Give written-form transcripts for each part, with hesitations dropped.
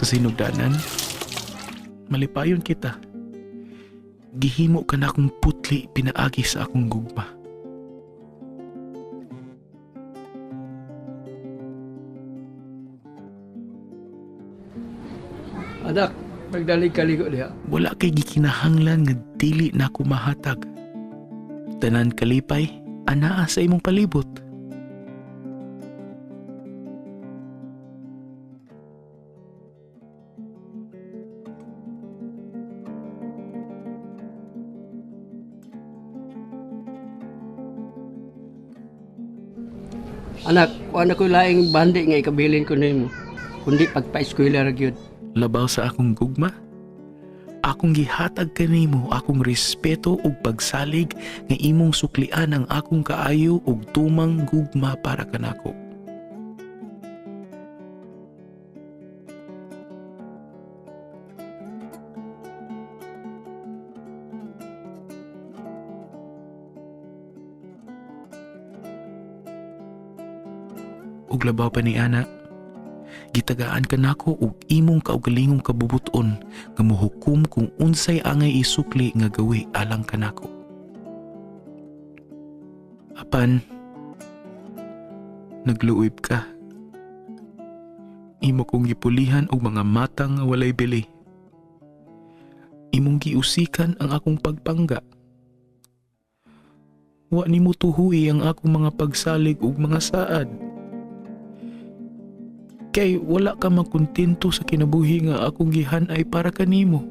sa sinugdanan, malipayon kita. Gihimo ka na akong putli pinaagi sa akong gugma. Anak, magdalig kaligo diha. Wala kay gikinahanglan nga dili na ako mahatag. Tanan kalipay, anaa sa imong palibot. Anak, wala ko laing bandi nga ikabilin ko nimo. Kundi pagpa-eskwela ra gyud. Labaw sa akong gugma, akong gihatag kanimo akong respeto ug pagsalig nga imong suklian ang akong kaayo ug tumang gugma para kanako. Ug labaw pa ni ana, gitagaan ka nako ug imong kaugalingong kabubuton nga mohukom kung unsay angay isukli nga gawi alang kanako. Apan, nagluob ka. Imo kong gipulihan og mga matang nga walay bili. Imong giusikan ang akong pagpangga. Wa nimo tuhuy ang akong mga pagsalig ug mga saad. Kay wala ka makontento sa kinabuhi nga akong gihanay para kanimo.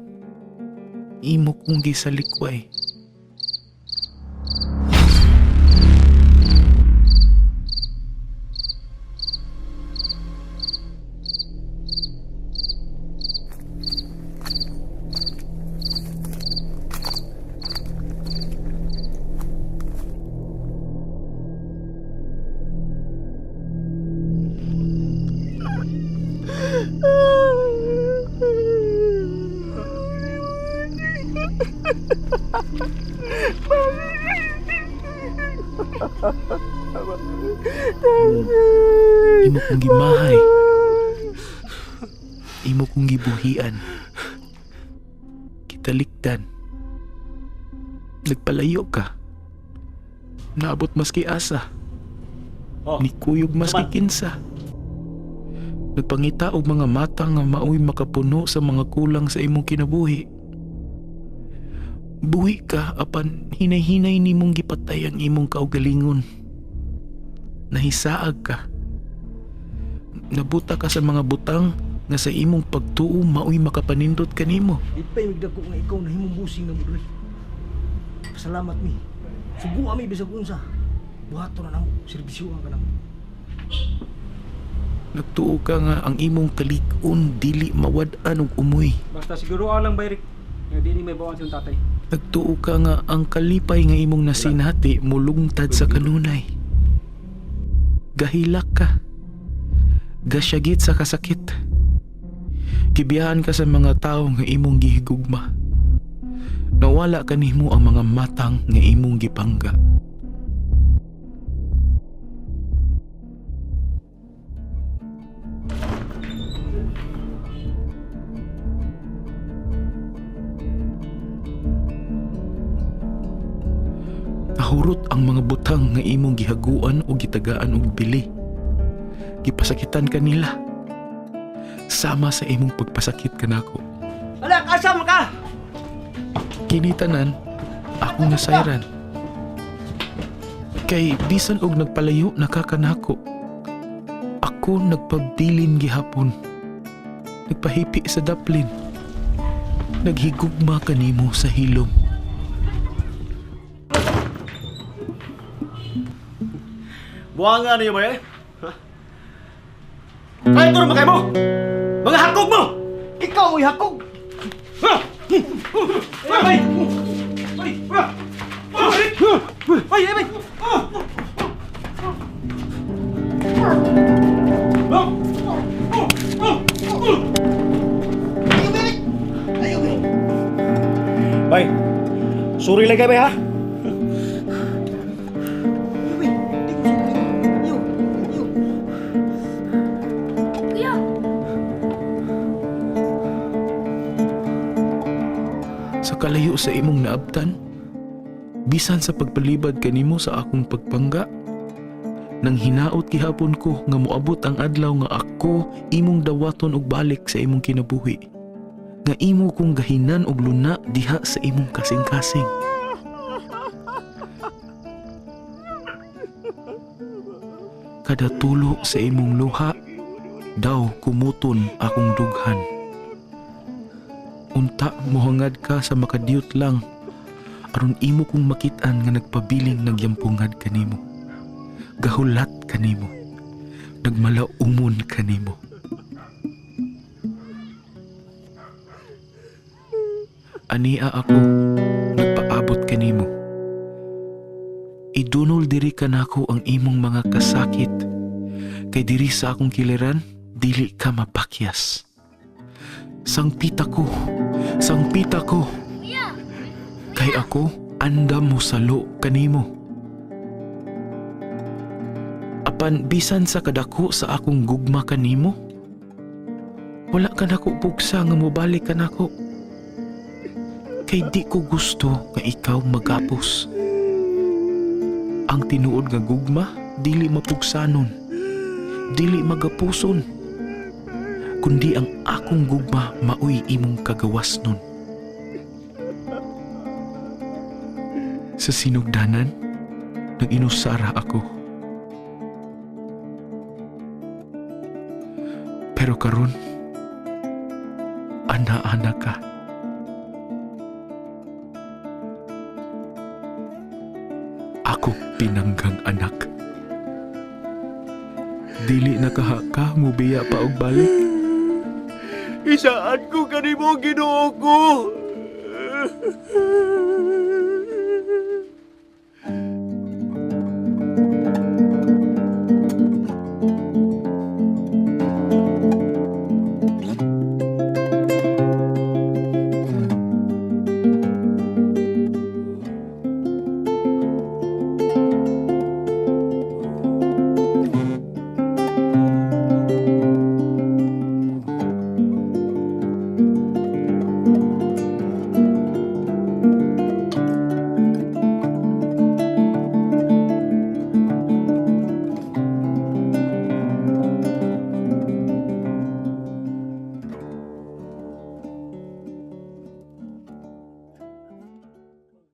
Imo kong gisalikway. Imo kong gimahay. Imo kong gibuhian. Kitalikdan. Nagpalayo ka. Naabot maski asa. Nikuyog maski kinsa. Nagpangita og mga mata nga maoy makapuno sa mga kulang sa imong kinabuhi. Buhi ka apan hinay-hinay nimong gipatay ang imong kaugalingon. Nahisaag ka. Nabuta ka sa mga butang nga sa imong pagtuo maoy makapanindot kanimo. Di pa yung dako nga ikaw na himong busing na mudoy. Salamat mi. Subuha mi bisag unsa. Buhato na namo, serbisyoan ka namo. Nagtuo ka nga ang imong kalig-on dili mawad-an og umoy. Basta siguro lang bayrik. Nga di ni may bawang siyang tatay. Nagtuo ka nga ang kalipay nga imong nasinati mulungtad sa kanunay. Gahilak ka. Gasyagit sa kasakit. Kibiyahan ka sa mga tao nga imong gihigugma. Nawala kanimo ang mga matang nga imong gipangga. Nahurot ang mga butang nga imong gihaguan o gitagaan og bili. Gipasakitan ka nila. Sama sa imong pagpasakit kanako. Anak, asam ka! Kinitanan, ako nasayran. Kay bisan og nagpalayo nakakanako. Ako nagpabilin gihapon. Nagpahipi sa daplin. Naghigugma kanimo sa hilom. Buwangan niyo ba eh? Kaya ito naman kayo mo! Mga hakog mo! Ikaw mo'y hakog! Ha! Ay! Ay! Ay! Ay! Bay, sorry lang kayo bay ha? sa kalayo sa imong naabtan, bisan sa pagpalibad kanimo sa akong pagpangga. Nang hinaot gihapon ko nga moabot ang adlaw nga ako imong dawaton og balik sa imong kinabuhi, nga imo kong gahinan og luna diha sa imong kasing-kasing. Kada tulo sa imong luha, daw kumuton akong dughan. Unta mohangad ka sa makadiyot lang, aron imo kong makit-an nga nagpabiling nagyampungad kanimo. Gahulat kanimo, nagmalaumon kanimo. Ania ako, nagpaabot kanimo. Idunol diri kanako ang imong mga kasakit, kay diri sa akong kiliran, dili ka mapakyas. Sangpita ko, kay ako andam mo salo kanimo. Apan bisan sa kadako sa akong gugma kanimo, wala ka nako pugsa nga mobalik ka nako. Kay di ko gusto nga ikaw magapos. Ang tinuod nga gugma, dili mapugsanon, dili magapuson, kundi ang akong gugma maoy imong kagawasnon. Sa sinugdanan, nag-inusara ako. Pero karon, ana-ana ka. Ako pinanggang anak. Dili nakahaka mo biya pa og balik. Isaan ko kanimo Ginoo ko.